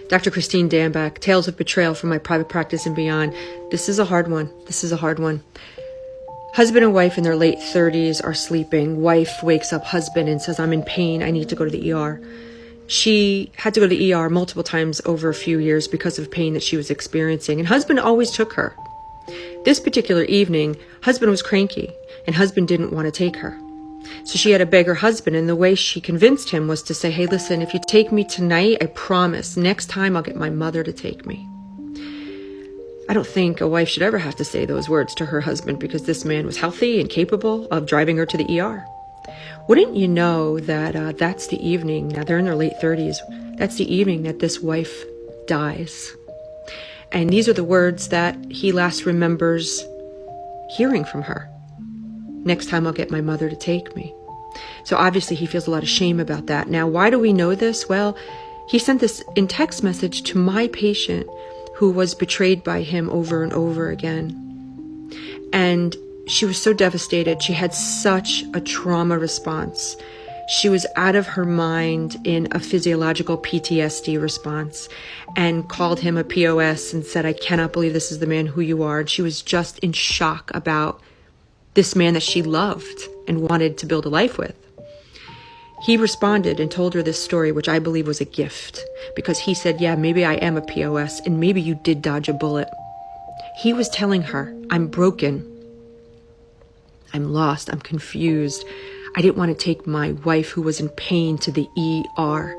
Dr. Christine Danbach, Tales of Betrayal from My Private Practice and Beyond. This is a hard one. Husband and wife in their late 30s are sleeping. Wife wakes up husband and says, I'm in pain. I need to go to the ER. She had to go to the ER multiple times over a few years because of pain that she was experiencing. And husband always took her. This particular evening, husband was cranky and husband didn't want to take her. So she had to beg her husband, and the way she convinced him was to say, hey, listen, if you take me tonight, I promise, next time I'll get my mother to take me. I don't think a wife should ever have to say those words to her husband because this man was healthy and capable of driving her to the ER. Wouldn't you know that that's the evening, now they're in their late 30s, that's the evening that this wife dies. And these are the words that he last remembers hearing from her. Next time I'll get my mother to take me. So obviously he feels a lot of shame about that. Now, why do we know this? Well, he sent this in text message to my patient who was betrayed by him over and over again. And she was so devastated. She had such a trauma response. She was out of her mind in a physiological PTSD response and called him a POS and said, I cannot believe this is the man who you are. And she was just in shock about this man that she loved and wanted to build a life with. He responded and told her this story, which I believe was a gift, because he said, yeah, maybe I am a POS and maybe you did dodge a bullet. He was telling her, I'm broken. I'm lost. I'm confused. I didn't want to take my wife who was in pain to the ER.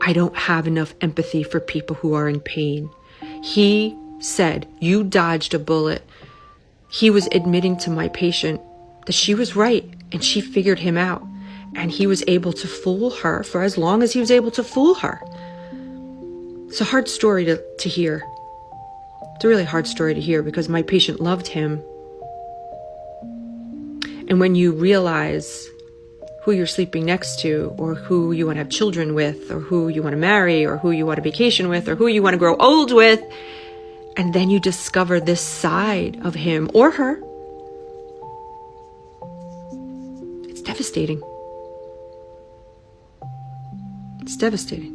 I don't have enough empathy for people who are in pain. He said, you dodged a bullet. He was admitting to my patient that she was right and she figured him out. And he was able to fool her for as long as he was able to fool her. It's a hard story to hear. It's a really hard story to hear because my patient loved him. And when you realize who you're sleeping next to, or who you want to have children with, or who you want to marry, or who you want to vacation with, or who you want to grow old with, and then you discover this side of him or her, it's devastating. It's devastating.